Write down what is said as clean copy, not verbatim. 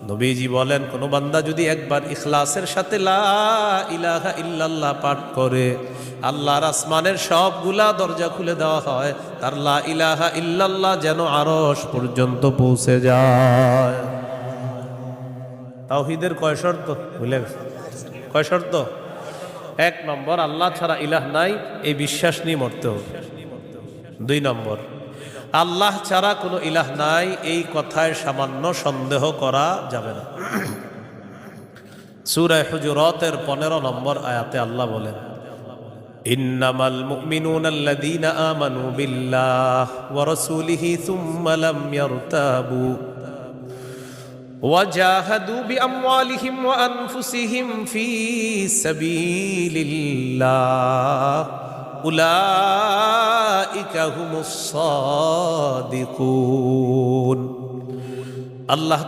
নবীজি বলেন, কোন বান্দা যদি একবার ইখলাসের সাথে লা ইলাহা ইল্লাল্লাহ পাঠ করে, আল্লাহর আসমানের সবগুলা দরজা খুলে দেওয়া হয়, তার লা ইলাহা ইল্লাল্লাহ যেন আরশ পর্যন্ত পৌঁছে যায়। তাওহীদের কয় শর্ত ভুলে গেছে? কয় শর্ত? এক নম্বর, আল্লাহ ছাড়া ইলাহ নাই, এই বিশ্বাস নিয়ে মরতে হবে। দুই নম্বর, আল্লাহ ছাড়া কোনো ইলাহ নাই, এই কথায় সামান্য সন্দেহ করা যাবে না। সূরা হুজুরাতের 15 নম্বর আয়াতে আল্লাহ বলেন, ইন্নামাল মুমিনুনা আল্লাযীনা আমানু বিল্লাহি ওয়া রাসূলিহি সুম্মা লাম ইয়ারতাবু ওয়া জাহাদু বিআমওয়ালিহিম ওয়া আনফুসিহিম ফী সাবিলিল্লাহ উলাইকা হুমুস সাদিকুন। আল্লাহ